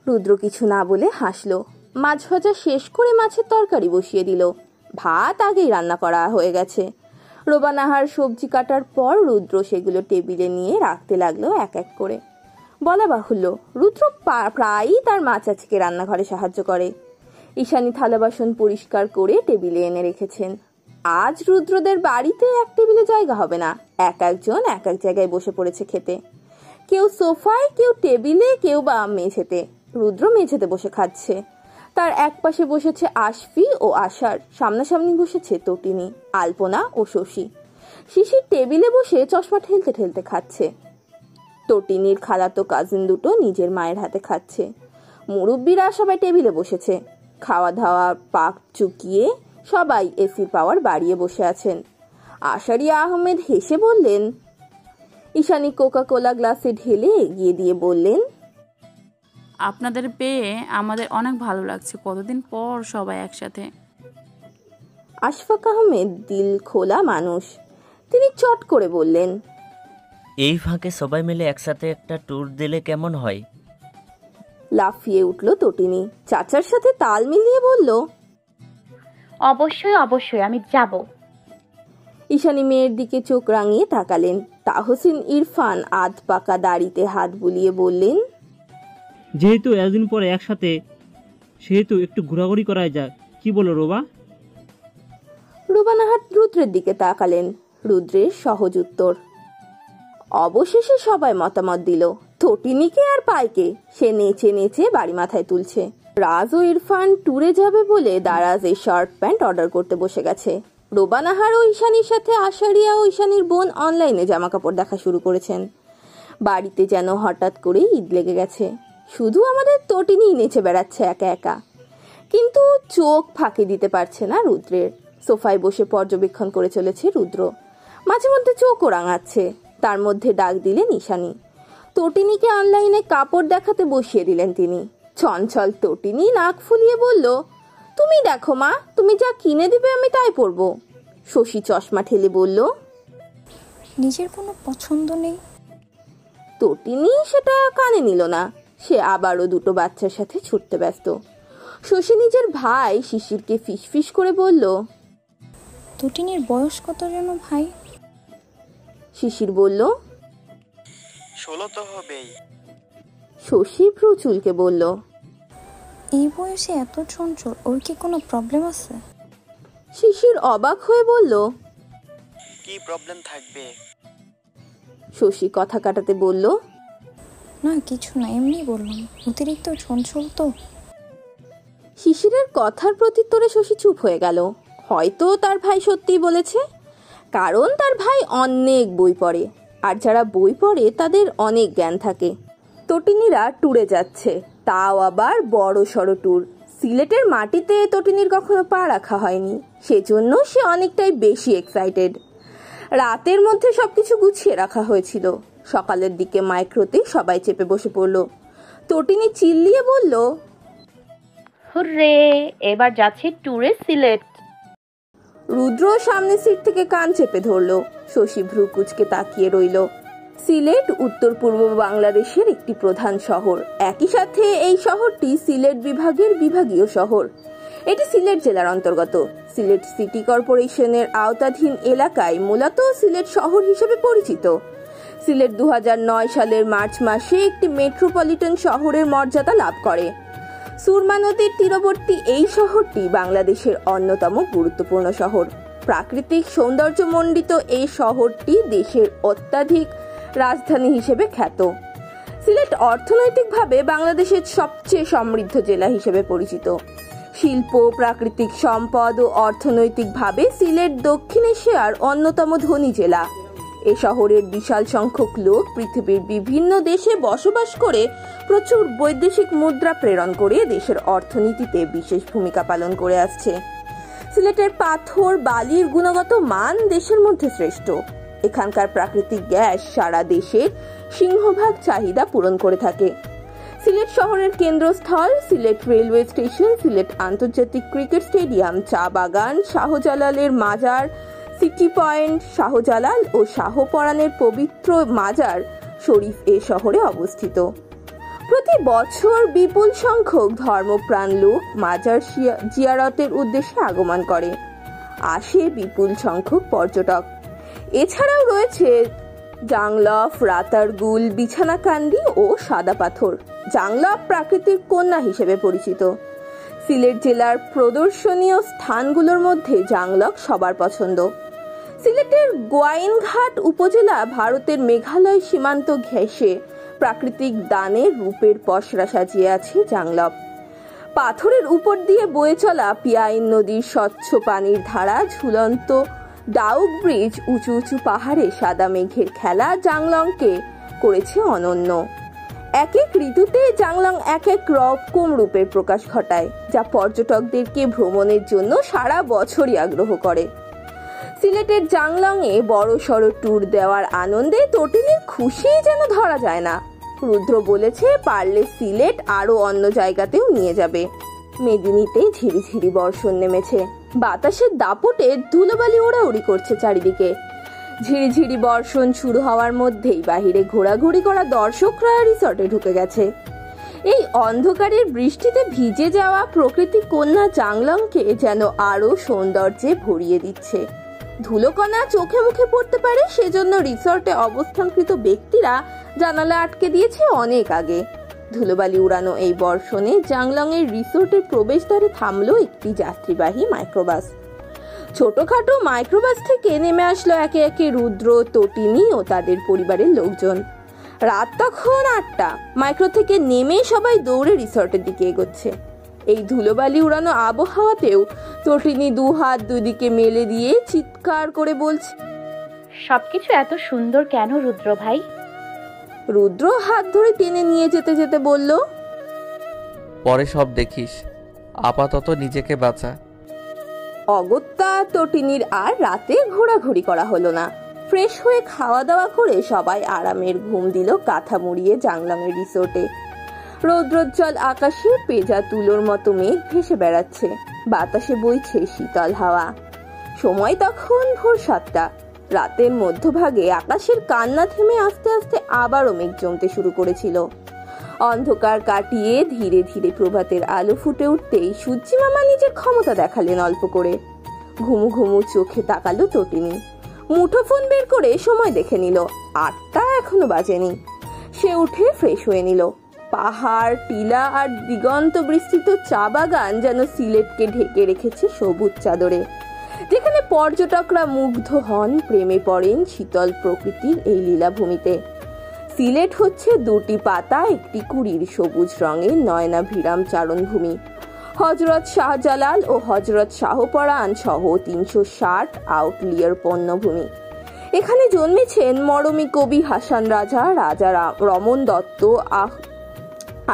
রুদ্র কিছু না বলে হাসলো। মাছ ভাজা শেষ করে মাছের তরকারি বসিয়ে দিল। ভাত আগেই রান্না করা হয়ে গেছে। রোবানাহার সবজি কাটার পর রুদ্র সেগুলো টেবিলে নিয়ে রাখতে লাগলো এক এক করে। বলা বাহুল্য, রুদ্র প্রায়ই তার মা চাচিকে রান্নাঘরে সাহায্য করে। ঈশানী থালা বাসন পরিষ্কার করে টেবিলে এনে রেখেছেন। আজ রুদ্রদের বাড়িতে এক টেবিলে জায়গা হবে না, এক একজন এক এক জায়গায় বসে পড়েছে খেতে। কেউ সোফায়, কেউ টেবিলে, কেউ বা মেঝেতে। রুদ্র মেঝেতে বসে খাচ্ছে। তার এক পাশে বসেছে আশফি ও আশার, সামনাসামনি বসেছে তটিনী, আলপনা ও শশী। শিশির টেবিলে বসে চশমা ঠেলতে ঠেলতে খাচ্ছে। তটিনীর খালাতো কাজিন দুটো নিজের মায়ের হাতে খাচ্ছে। মুরব্বীরা সবাই টেবিলে বসেছে। খাওয়া দাওয়া পাক চুকিয়ে সবাই এসির পাওয়ার বাড়িয়ে বসে আছেন। আশারিয়া আহমেদ হেসে বললেন। ঈশানী কোকা কোলা গ্লাসে ঢেলে এগিয়ে দিয়ে বললেন, আপনাদের পেয়ে আমাদের অনেক ভালো লাগছে, কতদিন পর সবাই একসাথে। আশফাক আহমেদ দিল খোলা মানুষ, তিনি চট করে বললেন, এই ফাঁকে সবাই মিলে একসাথে একটা ট্যুর দিলে কেমন হয়? লাফিয়ে উঠল তটিনী, চাচার সাথে তাল মিলিয়ে বলল, অবশ্যই অবশ্যই, আমি যাব। ঈশানী মেয়ের দিকে চোখ রাঙিয়ে তাকালেন। তাহসিন ইরফান আধ পাকা দাড়িতে হাত বুলিয়ে বললেন, যেহেতু এতদিন পরে একসাথে, সেহেতু একটু ঘোরাঘুরি করা যাক, কি বলো রোবা? রোবানাহাট রুদ্রের দিকে তাকালেন। রুদ্রের সহজ উত্তর। অবশেষে সবাই মতামত দিল। তটিনীকে আর পাইকে সে নেচে নেচে বাড়ি মাথায় তুলছে। রাজ ও ইরফান ট্যুরে যাবে বলে দারাজ এই শার্ট প্যান্ট অর্ডার করতে বসে গেছে। রোবানাহার ও ঈশানীর সাথে আশারিয়া ও ঈশানীর বোন অনলাইনে জামা কাপড় দেখা শুরু করেছেন। বাড়িতে যেন হঠাৎ করে ঈদ লেগে গেছে। শুধু আমাদের তটিনী নেচে বেড়াচ্ছে একা একা। কিন্তু চোখ ফাঁকি দিতে পারছে না রুদ্রের। সোফায় বসে পর্যবেক্ষণ করে চলেছে রুদ্র। মাঝে মধ্যে চোখও রাঙাচ্ছে। তার মধ্যে ডাক দিলেন ঈশানী। তটিনীকে অনলাইনে কাপড় দেখাতে বসিয়ে দিলেন তিনি। চঞ্চল তটিনী নাক ফুলিয়ে বলল, তুমি দেখো মা, তুমি যা কিনে দিবে আমি তাই পরবো। শশী চশমা ঠেলে বলল, নিজের কোনো পছন্দ নেই। তটিনী সেটা কানে নিল না। সে আবারও দুটো বাচ্চার সাথে ছুটতে ব্যস্ত। শশী নিজের ভাই শিশিরকে ফিসফিস করে বলল, তটিনীর বয়স কত যেন ভাই? শিশির বলল, 16 তো হবেই। শশী ভ্রু চুলকে বলল, এই বয়সে এত চঞ্চল, ওর কি কোনো প্রবলেম আছে? শিশির অবাক হয়ে বলল, কি প্রবলেম থাকবে? শশী কথা কাটাতে বলল, না কিছু না, এমনি বললাম, অতিরিক্ত চঞ্চল তো। শিশিরের কথার প্রত্যুত্তরে শশী চুপ হয়ে গেল। হয়তো তার ভাই সত্যিই বলেছে, কারণ তার ভাই অনেক বই পড়ে, আর যারা বই পড়ে তাদের অনেক জ্ঞান থাকে। তটিনীরা ট্যুরে যাচ্ছে, তাও আবার বড় সড়ো ট্যুর। সিলেটের মাটিতে তটিনীর কখনো পা রাখা হয়নি, সেজন্য সে অনেকটাই বেশি এক্সাইটেড। রাতের মধ্যে সবকিছু গুছিয়ে রাখা হয়েছিল। সকালের দিকে মাইক্রোতে সবাই চেপে বসে পড়ল। তটিনী চিল্লিয়ে বলল, হুররে, এবার যাচ্ছি ট্যুরে সিলেট। রুদ্র সামনের সিট থেকে কান চেপে ধরল। শশী ভ্রু কুচকে তাকিয়ে রইল। সিলেট উত্তর পূর্ব বাংলাদেশের একটি প্রধান শহর। একই সাথে এই শহরটি সিলেট বিভাগের বিভাগীয় শহর। এটি সিলেট জেলার অন্তর্গত। সিলেট সিটি কর্পোরেশনের আওতাধীন এলাকায় মূলত সিলেট শহর হিসেবে পরিচিত। সিলেট 2009 সালের মার্চ মাসে একটি মেট্রোপলিটন শহরের মর্যাদা লাভ করে। সুরমা নদীর তীরবর্তী এই শহরটি বাংলাদেশের অন্যতম গুরুত্বপূর্ণ শহর। প্রাকৃতিক সৌন্দর্যমণ্ডিত এই শহরটি দেশের অত্যাধিক রাজধানী হিসেবে খ্যাত। সিলেট অর্থনৈতিকভাবে বাংলাদেশের সবচেয়ে সমৃদ্ধ জেলা হিসেবে পরিচিত। শিল্প, প্রাকৃতিক সম্পদ ও অর্থনৈতিকভাবে সিলেট দক্ষিণ এশিয়ার অন্যতম ধনী জেলা। এ শহরের বিশাল সংখ্যক লোক পৃথিবীর বিভিন্ন দেশে বসবাস করে প্রচুর বৈদেশিক মুদ্রা প্রেরণ করে দেশের অর্থনীতিতে বিশেষ ভূমিকা পালন করে আসছে। সিলেটের পাথর বালির গুণগত মান দেশের মধ্যে শ্রেষ্ঠ। এখানকার প্রাকৃতিক গ্যাস সারা দেশের সিংহভাগ চাহিদা পূরণ করে থাকে। সিলেট শহরের কেন্দ্রস্থল সিলেট রেলওয়ে স্টেশন, সিলেট আন্তর্জাতিক ক্রিকেট স্টেডিয়াম, চা বাগান, শাহজালালের মাজার, সিটি পয়েন্ট, শাহজালাল ও শাহপরানের পবিত্র মাজার শরীফ এ শহরে অবস্থিত। প্রতি বছর বিপুল সংখ্যক ধর্মপ্রাণ লোক মাজার জিয়ারতের উদ্দেশ্যে আগমন করে। আসে বিপুল সংখ্যক পর্যটক। এছাড়াও রয়েছে জাংলফ, রাতারগুল, বিছানাকান্দি ও সাদা পাথর। জাংলফ প্রাকৃতিক কন্যা হিসেবে পরিচিত। সিলেট জেলার প্রদর্শনীয় স্থানগুলোর মধ্যে জাংলফ সবার পছন্দ। সিলেটের গোয়াইনঘাট উপজেলা ভারতের মেঘালয় সীমান্ত ঘেঁষে প্রাকৃতিক দানে রূপের পসরা সাজিয়ে আছে জাংলফ। পাথরের উপর দিয়ে বয়ে চলা পিয়াইন নদীর স্বচ্ছ পানির ধারা, ঝুলন্ত ডাউক ব্রিজ, উঁচু উঁচু পাহাড়ে সাদা মেঘের খেলা জাংলংকে করেছে অনন্য। এক এক ঋতুতে জাংলং এক এক রকম রূপের প্রকাশ ঘটায়, যা পর্যটকদেরকে ভ্রমণের জন্য সারা বছরই আগ্রহ করে। সিলেটের জাংলংয়ে বড় সড়ো ট্যুর দেওয়ার আনন্দে তটিনীর খুশি যেন ধরা যায় না। রুদ্র বলেছে পারলে সিলেট আরো অন্য জায়গাতেও নিয়ে যাবে। মেদিনীতে ঝিরিঝিরি বর্ষণ নেমেছে। বাতাসের দাপটে ধুলোবালি ওড়াউড়ি করছে চারিদিকে। ঝিরিঝিরি বর্ষণ শুরু হওয়ার মধ্যেই বাহিরে ঘোরাঘুরি করা দর্শকরা রিসর্টে ঢুকে গেছে। এই অন্ধকারের বৃষ্টিতে ভিজে যাওয়া প্রকৃতি কন্যা জাংলংকে যেন আরো সৌন্দর্যে ভরিয়ে দিচ্ছে। ধুলোকণা চোখে মুখে পড়তে পারে সেজন্য রিসর্টে অবস্থানকৃত ব্যক্তিরা জানালা আটকে দিয়েছে অনেক আগে। ধুলোবালি উড়ানো এই বর্ষণে জাংলংয়ের রিসোর্টের প্রবেশদ্বারে থামলো একটি যাত্রীবাহী মাইক্রোবাস। ছোটখাটো মাইক্রোবাস থেকে নেমে আসলো একে একে রুদ্র, তটিনী ও তাদের পরিবারের লোকজন। রাত তখন 8টা। মাইক্রো থেকে নেমে সবাই দৌড়ে রিসর্টের দিকে এগোচ্ছে। এই ধুলোবালি উড়ানো আবহাওয়াতেও তটিনী দুহাত দুদিকে মেলে দিয়ে চিৎকার করে বলছে, সবকিছু এত সুন্দর কেন রুদ্র ভাই? রুদ্র হাত ধরে টেনে নিয়ে যেতে যেতে বলল, পরে সব দেখিস, আপাতত নিজেকে বাঁচা। অগত্যা তটিনীর আর রাতে ঘোরাঘুরি করা হলো না। ফ্রেশ হয়ে খাওয়া দাওয়া করে সবাই আরামের ঘুম দিল কাঁথা মুড়িয়ে জাংলংয়ের রিসোর্টে। রৌদ্রোজ্জ্বল আকাশে পেঁজা তুলোর মতো মেঘ ভেসে বেড়াচ্ছে। বাতাসে বইছে শীতল হাওয়া। সময় তখন ভোর 7টা। রাতের মধ্যভাগে আকাশের কান্না থেমে আস্তে আস্তে আবারও মেঘ জমতে শুরু করেছিল। অন্ধকার কাটিয়ে ধীরে ধীরে প্রভাতের আলো ফুটে উঠতেই সূর্যি মামা নিজের ক্ষমতা দেখালেন অল্প করে। ঘুমু ঘুমু চোখে তাকালো তটিনী। মুঠোফোন বের করে সময় দেখে নিল। 8টা এখনো বাজেনি। সে উঠে ফ্রেশ হয়ে নিল। পাহাড়, টিলা আর দিগন্ত বিস্তৃত চা বাগান যেন সিলেটকে ঢেকে রেখেছে সবুজ চাদরে, যেখানে পর্যটকরা মুগ্ধ হন, প্রেমে পড়েন শীতল প্রকৃতির এই লীলাভূমিতে। সিলেট হচ্ছে 2টি পাতা একটি কুড়ির সবুজ রঙের নয়নাভিরাম চারণভূমি। হজরত শাহজালাল ও হজরত শাহপরান সহ 360 আউটলিয়ার পণ্যভূমি। এখানে জন্মেছেন মরমী কবি হাসান রাজা, রাজা রমন দত্ত,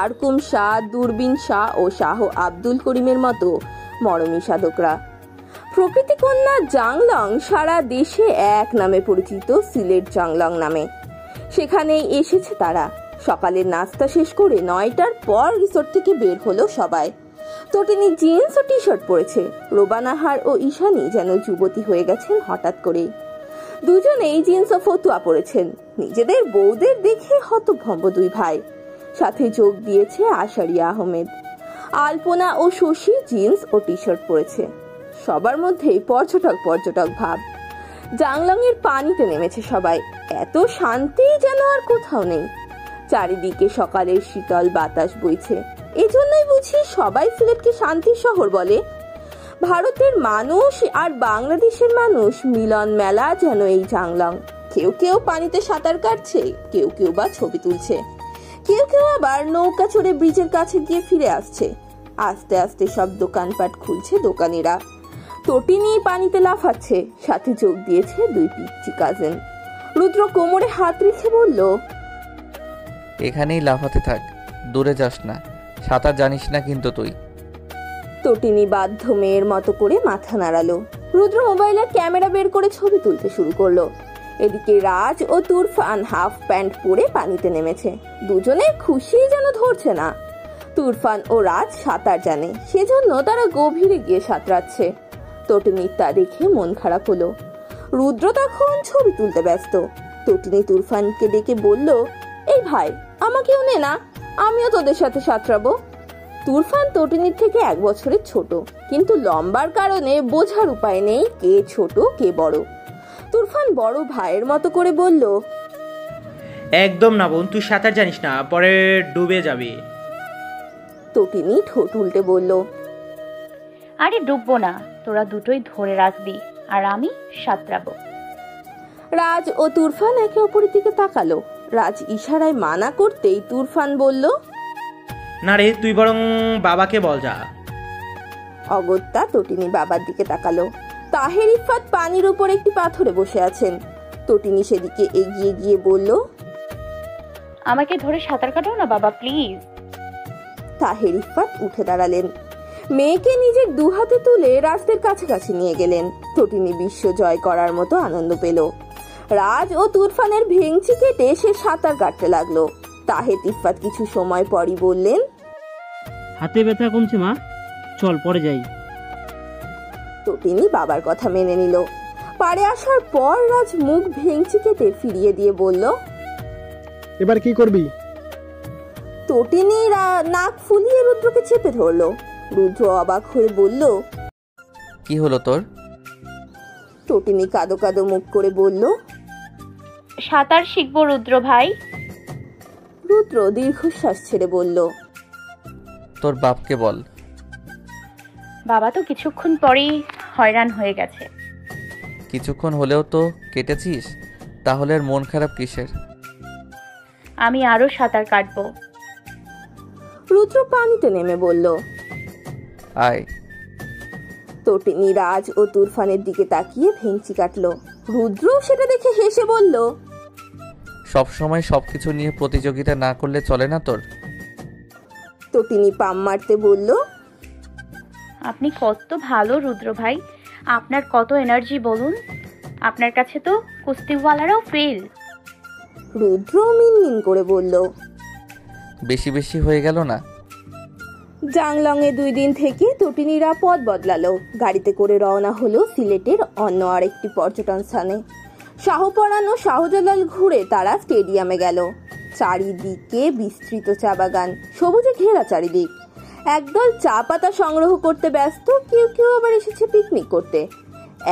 আরকুম শাহ, দূরবীন শাহ ও শাহ আব্দুল করিমের মতো মরমী সাধকরা। প্রকৃতি কন্যা জাংলং সারা দেশে এক নামে পরিচিত, সিলেট জাংলং নামে। সেখানেই এসেছে তারা। সকালের নাস্তা শেষ করে 9টার পর রিসোর্ট থেকে বের হলো সবাই। তটিনী জিন্স ও টি শার্ট পরেছে। রোবানাহার ও ঈশানী যেন যুবতী হয়ে গেছেন হঠাৎ করেই। দুজনেই জিন্স ও ফতুয়া পরেছেন। নিজেদের বউদের দেখে হতভম্ব দুই ভাই। সাথে যোগ দিয়েছে আশারিয়া আহমেদ। আলপনা ও শশী জিন্স ও টি শার্ট পরেছে। সবার মধ্যেই পর্যটক ভাব। জাংলংয়ের পানিতে নেমেছে সবাই। এত শান্তি যেন আর কোথাও নেই। চারিদিকে সকালের শীতল বাতাস বইছে। এজন্যই বুঝি সবাই সিলেটকে শান্তির শহর বলে। ভারতের মানুষ আর বাংলাদেশের মানুষ মিলন মেলা যেন এই জাংলং। কেউ কেউ পানিতে সাঁতার কাটছে, কেউ কেউ বা ছবি তুলছে, কেউ কেউ আবার নৌকা চড়ে ব্রিজের কাছে গিয়ে ফিরে আসছে। আস্তে আস্তে সব দোকানপাট খুলছে দোকানিরা। তটিনী পানিতে লাফাচ্ছে, সাথে যোগ দিয়েছে 2 পিচ্চি কাজিন। রুদ্র কোমরে হাত রেখে বলল, এখানেই লাফাতে থাক, দূরে যাস না, সাঁতার জানিস না কিন্তু তুই। তটিনী বাধ্য মেয়ের মতো করে মাথা নাড়ালো। রুদ্র মোবাইলের ক্যামেরা বের করে ছবি তুলতে শুরু করলো। এদিকে রাজ ও তুরফান হাফ প্যান্ট পরে পানিতে নেমেছে। দুজনে খুশি যেন ধরছে না। তুরফান ও রাজ সাঁতার জানে, সেজন্য তারা গভীরে গিয়ে সাঁতরাচ্ছে। তটিনীর তা দেখে মন খারাপ হলো। রুদ্র তখন ছবি তুলতে ব্যস্ত। তটিনী তুরফানকে ডেকে বলল, এই ভাই, আমাকেও নে না, আমিও তোদের সাথে সাঁতরাবো। তুরফান তটিনীর থেকে 1 বছরের ছোট, কিন্তু লম্বার কারণে বোঝার উপায় নেই কে ছোট কে বড়। তুরফান বড় ভাইয়ের মতো করে বলল, একদম না বোন, তুই সাঁতার জানিস না, পরে ডুবে যাবি। তটিনী ঠোঁট উল্টে বলল, আরে ডুববো না, তোরা দুটোই ধরে রাখবি আর আমি সাঁতরাবো। রাজ ও তুরফান একে অপরের দিকে তাকালো। রাজ ইশারায় মানা করতেই তুরফান বলল, না রে, তুই বরং বাবাকে বল যা। অগত্যা তটিনী বাবার দিকে তাকালো। তাহের ইফাত পানির উপর একটি পাথরে বসে আছেন। তটিনী সেদিকে এগিয়ে গিয়ে বলল, আমাকে ধরে সাঁতার কাটাও না বাবা, প্লিজ। তাহের ইফাত উঠে দাঁড়ালেন। মেয়েকে নিজের 2 হাতে তুলে রাজদের কাছাকাছি নিয়ে গেলেন। তটিনী বিশ্ব জয় করার মতো আনন্দ পেল। রাজ ও তুরফানের ভেংচি কেটে সে সাঁতার কাটতে লাগলো। তাহের ইফাত কিছু সময় পরই বললেন, হাতে ব্যথা কমছে মা, চল পরে যাই। তটিনী বাবার কথা মেনে নিল। পাড়ে আসার পর রাজ মুখ ভেংচি কেটে ফিরিয়ে দিয়ে বলল, এবার কি করবি? তটিনী নাক ফুলিয়ে রুদ্রকে চেপে ধরলো। রুদ্র অবাক হয়ে বলল, কি হলো তোর? তটিনী কাদো কাদো মুখ করে বলল, সাঁতার শিখবো রুদ্র ভাই। রুদ্র দীর্ঘশ্বাস ছেড়ে বলল, তোর বাপকে বল। বাবা তো কিছুক্ষণ পরেই হয়রান হয়ে গেছে। কিছুক্ষণ হলেও তো কেটেছিস, তাহলে আর মন খারাপ কিসের? আমি আরো সাঁতার কাটবো। রুদ্র পানিতে নেমে বলল, আয়। তটিনী রাজ ও তুরফানের দিকে তাকিয়ে ভেংচি কাটলো। রুদ্র সেটা দেখে হেসে বলল, সব সময় সবকিছু নিয়ে প্রতিযোগিতা না করলে চলে না তোর। তটিনী পাম মারতে বলল, আপনি কত ভালো রুদ্র ভাই, আপনার কত এনার্জি বলুন। আপনার কাছে তো কুস্তিওয়ালারাও ফেল। রুদ্র মিনমিন করে বলল, বেশি বেশি হয়ে গেল না? জাংলং এ 2 দিন থেকে তটিনীরা পথ বদলালো। গাড়িতে করে রওনা হলো সিলেটের অন্য আরেকটি পর্যটন স্থানে। শাহপরান ও শাহজালাল ঘুরে তারা স্টেডিয়ামে গেল। চারিদিকে বিস্তৃত চা বাগান, সবুজে ঘেরা চারিদিক। একদল চা পাতা সংগ্রহ করতে ব্যস্ত, কেউ কেউ আবার এসেছে পিকনিক করতে।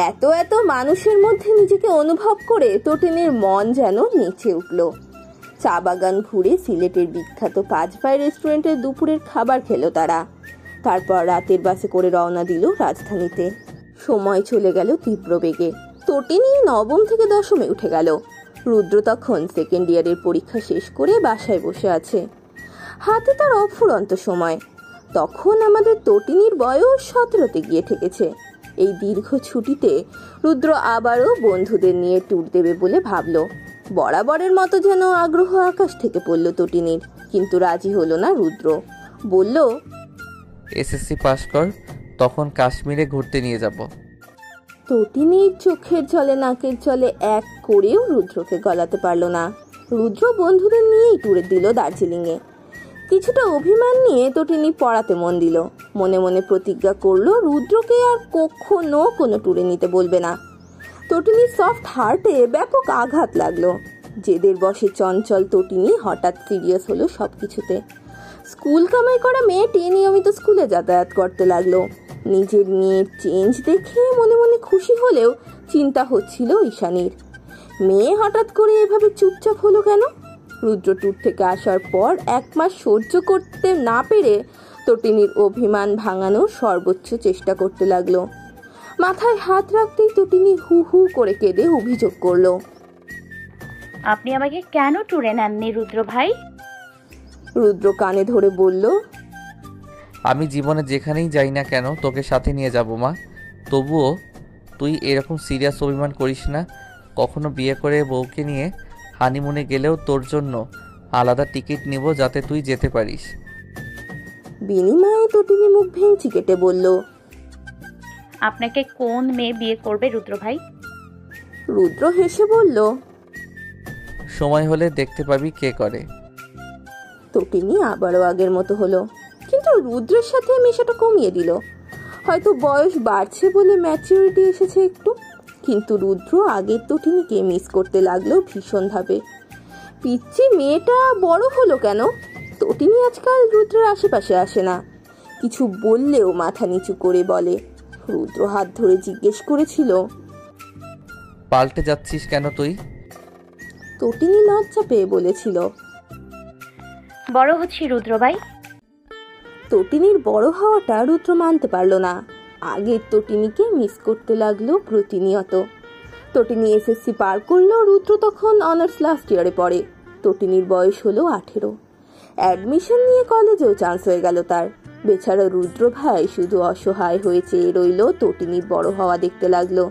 এত এত মানুষের মধ্যে নিজেকে অনুভব করে তটিনীর মন যেন নেচে উঠল। চা বাগান ঘুরে সিলেটের বিখ্যাত 5 ভাই রেস্টুরেন্টের দুপুরের খাবার খেলো তারা। তারপর রাতের বাসে করে রওনা দিল রাজধানীতে। সময় চলে গেল তীব্র বেগে। তটিনী 9ম থেকে 10মে উঠে গেল। রুদ্র তখন 2nd ইয়ারের পরীক্ষা শেষ করে বাসায় বসে আছে। হাতে তার অফুরন্ত সময়। তখন আমাদের তটিনীর বয়স 17তে গিয়ে ঠেকেছে। এই দীর্ঘ ছুটিতে রুদ্র আবারও বন্ধুদের নিয়ে ট্যুর দেবে বলে ভাবল। বরাবরের মতো যেন আগ্রহ আকাশ থেকে পড়ল তটিনীর, কিন্তু রাজি হলো না রুদ্র। বলল, এসএসসি পাস কর, তখন কাশ্মীরে ঘুরতে নিয়ে যাব। তটিনীর চোখের জলে নাকের জলে এক করেও রুদ্রকে গলাতে পারল না। রুদ্র বন্ধুদের নিয়েই ট্যুরে দিল দার্জিলিংয়ে। কিছুটা অভিমান নিয়ে তটিনী পড়াতে মন দিল। মনে মনে প্রতিজ্ঞা করলো রুদ্রকে আর কখনো কোনো ট্যুরে নিতে বলবে না। তটিনীর সফট হার্টে ব্যাপক আঘাত লাগলো। জেদের বশে চঞ্চল তটিনী হঠাৎ সিরিয়াস হলো সবকিছুতে। স্কুল কামাই করা মেয়েটি নিয়মিত স্কুলে যাতায়াত করতে লাগলো। নিজের মেয়ের চেঞ্জ দেখে মনে মনে খুশি হলেও চিন্তা হচ্ছিল ঈশানীর। মেয়ে হঠাৎ করে এভাবে চুপচাপ হলো কেন? রুদ্র ট্যুর থেকে আসার পর 1 মাস সহ্য করতে না পেরে তটিনীর অভিমান ভাঙানোর সর্বোচ্চ চেষ্টা করতে লাগলো। মাথায় হাত রাখতেই তটিনী হু হু করে কেঁদে অভিযোগ করলো, আপনি আমাকে কেন ট্যুরে নেননি রুদ্র ভাই? রুদ্র কানে ধরে বলল, আমি জীবনে যেখানেই যাই না কেন তোকে সাথে নিয়ে যাব মা। তবুও তুই এরকম সিরিয়াস অভিমান করিস না। কখনো বিয়ে করে বউকে নিয়ে হানিমুনে গেলেও তোর জন্য আলাদা টিকিট নিব যাতে তুই যেতে পারিস। বিনিময়ে তটিনী মুখ ভেঙচি কেটে বলল, আপনাকে কোন মেয়ে বিয়ে করবে রুদ্র ভাই? রুদ্র হেসে বলল, সময় হলে দেখতে পাবি কে করে। তটিনী আবারও আগের মতো হলো, কিন্তু রুদ্রের সাথে মেশাটা কমিয়ে দিল। হয়তো বয়স বাড়ছে বলে ম্যাচিউরিটি এসেছে একটু, কিন্তু রুদ্র আগের তটিনীকে মিস করতে লাগলো ভীষণভাবে। পিচ্চি মেয়েটা বড় হলো কেন? তটিনী আজকাল রুদ্রের আশেপাশে আসে না, কিছু বললেও মাথা নিচু করে বলে। রুদ্র হাত ধরে জিজ্ঞেস করেছিল, পাল্টে যাচ্ছিস কেন তুই? তটিনী লজ্জা পেয়ে বলেছিল, বড় হচ্ছি রুদ্র ভাই। তটিনীর বড় হওয়াটা রুদ্র মানতে পারল না। আগের তটিনীকে মিস করতে লাগলো প্রতিনিয়ত। তটিনী এসএসসি পার করলো, রুদ্র তখন অনার্স লাস্ট ইয়ারে পড়ে। তটিনীর বয়স হলো 18। অ্যাডমিশন নিয়ে কলেজেও চান্স হয়ে গেল তার। বেচারা রুদ্র ভাই শুধু অসহায় হয়ে চেয়ে রইল তটিনীর বড় হওয়া দেখতে লাগলো।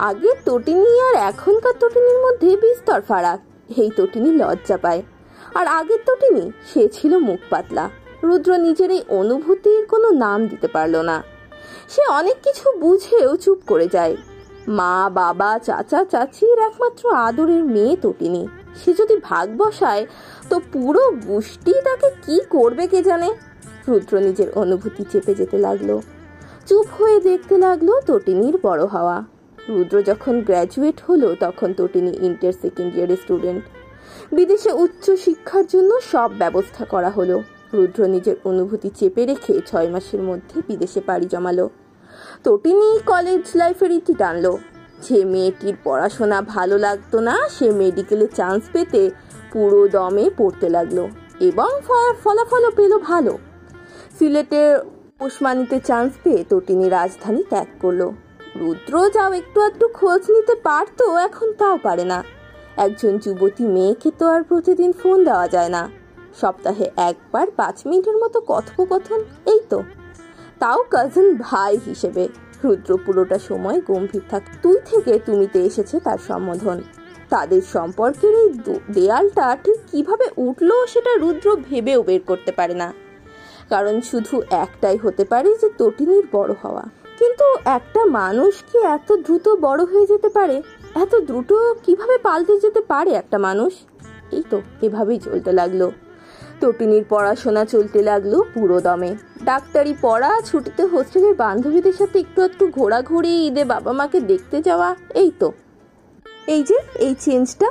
আগের তটিনী আর এখনকার তটিনীর মধ্যে বিস্তর ফারাক। এই তটিনী লজ্জা পায়, আর আগের তটিনী সে ছিল মুখ পাতলা। রুদ্র নিজের এই অনুভূতির কোনো নাম দিতে পারল না। সে অনেক কিছু বুঝেও চুপ করে যায়। মা বাবা চাচা চাচির একমাত্র আদরের মেয়ে তটিনী। সে যদি ভাগ বসায় তো পুরো গোষ্ঠী তাকে কি করবে কে জানে। রুদ্র নিজের অনুভূতি চেপে যেতে লাগলো, চুপ হয়ে দেখতে লাগলো তটিনীর বড় হওয়া। রুদ্র যখন গ্র্যাজুয়েট হলো তখন তটিনী ইন্টার সেকেন্ড ইয়ারের স্টুডেন্ট। বিদেশে উচ্চ শিক্ষার জন্য সব ব্যবস্থা করা হলো। রুদ্র নিজের অনুভূতি চেপে রেখে 6 মাসের মধ্যে বিদেশে পাড়ি জমালো। তটিনী কলেজ লাইফের ইতি টানলো। যে মেয়েটির পড়াশোনা ভালো লাগতো না সে মেডিকেলে চান্স পেতে পুরো দমে পড়তে লাগলো এবং ফলাফলও পেল ভালো। সিলেটের ওসমানীতে চান্স পেয়ে তটিনী রাজধানী ত্যাগ করলো। রুদ্র যাও একটু একটু খোঁজ নিতে পারতো, এখন তাও পারে না। একজন যুবতী মেয়েকে তো আর প্রতিদিন ফোন দেওয়া যায় না। সপ্তাহে একবার 5 মিনিটের মতো কথোপকথন, এই তো, তাও কাজিন ভাই হিসেবে। রুদ্র পুরোটা সময় গম্ভীর থাকে। তুই থেকে তুমিতে এসেছে তার সম্বোধন। তাদের সম্পর্কের এই দেয়ালটা ঠিক কিভাবে উঠলো সেটা রুদ্র ভেবেও বের করতে পারে না। কারণ শুধু একটাই হতে পারে যে তটিনীর বড় হওয়া। কিন্তু একটা মানুষ কি এত দ্রুত বড় হয়ে যেতে পারে? এত দ্রুত কিভাবে পাল্টে যেতে পারে একটা মানুষ? এই তো এভাবেই চলতে লাগলো। তটিনীর পড়াশোনা চলতে লাগলো পুরো দমে। ডাক্তারি পড়া, ছুটিতে হোস্টেলের বান্ধবীদের সাথে একটু একটু ঘোরাঘুরি, ঈদে বাবা মাকে দেখতে যাওয়া, এই তো। এই যে এই চেঞ্জটা,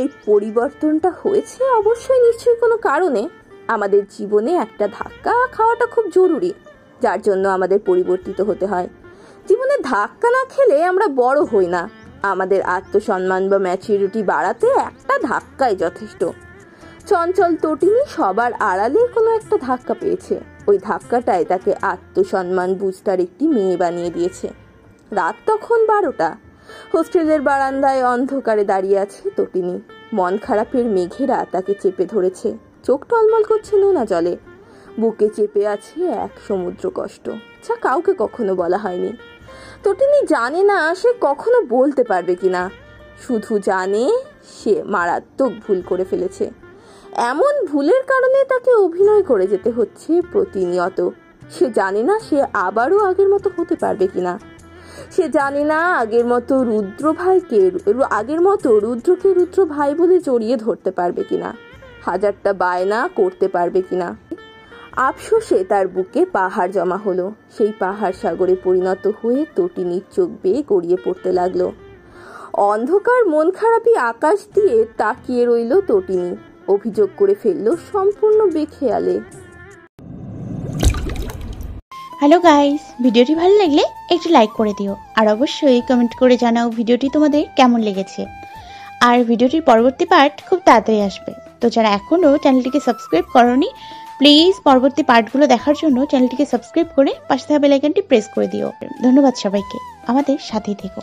এই পরিবর্তনটা হয়েছে অবশ্যই নিশ্চয়ই কোনো কারণে। আমাদের জীবনে একটা ধাক্কা খাওয়াটা খুব জরুরি, যার জন্য আমাদের পরিবর্তিত হতে হয়। জীবনে ধাক্কা না খেলে আমরা বড় হই না। আমাদের আত্মসম্মান বা ম্যাচুরিটি বাড়াতে একটা ধাক্কাই যথেষ্ট। চঞ্চল তটিনী সবার আড়ালে কোনো একটা ধাক্কা পেয়েছে। ওই ধাক্কাটাই তাকে আত্মসম্মান বুঝতার একটি মেয়ে বানিয়ে দিয়েছে। রাত তখন 12টা। হোস্টেলের বারান্দায় অন্ধকারে দাঁড়িয়ে আছে তটিনী। মন খারাপের মেঘেরা তাকে চেপে ধরেছে। চোখ টলমল করছে নোনা জলে। বুকে চেপে আছে এক সমুদ্র কষ্ট, যা কাউকে কখনো বলা হয়নি। তটিনী জানে না সে কখনো বলতে পারবে কিনা, শুধু জানে সে মারাত্মক ভুল করে ফেলেছে। এমন ভুলের কারণে তাকে অভিনয় করে যেতে হচ্ছে প্রতিনিয়ত। সে জানে না সে আবারও আগের মতো হতে পারবে কিনা। সে জানে না আগের মতো রুদ্রকে রুদ্র ভাই বলে জড়িয়ে ধরতে পারবে কিনা, হাজারটা বায়না করতে পারবে কিনা। আফসোসে তার বুকে পাহাড় জমা হলো। সেই পাহাড় সাগরে পরিণত হয়ে তটিনীর চোখ বেয়ে গড়িয়ে পড়তে লাগলো। অন্ধকার মন খারাপি আকাশ দিয়ে তাকিয়ে রইল তটিনী। অভিযোগ করে ফেললো সম্পূর্ণ বেখেয়ালে। হ্যালো গাইস, ভিডিওটি ভালো লাগলে একটু লাইক করে দিও, আর অবশ্যই কমেন্ট করে জানাও ভিডিওটি তোমাদের কেমন লেগেছে। আর ভিডিওটির পরবর্তী পার্ট খুব তাড়াতাড়ি আসবে, তো যারা এখনও চ্যানেলটিকে সাবস্ক্রাইব করোনি প্লিজ পরবর্তী পার্টগুলো দেখার জন্য চ্যানেলটিকে সাবস্ক্রাইব করে পাশে থাকা বেল আইকনটি প্রেস করে দিও। ধন্যবাদ সবাইকে, আমাদের সাথেই থেকো।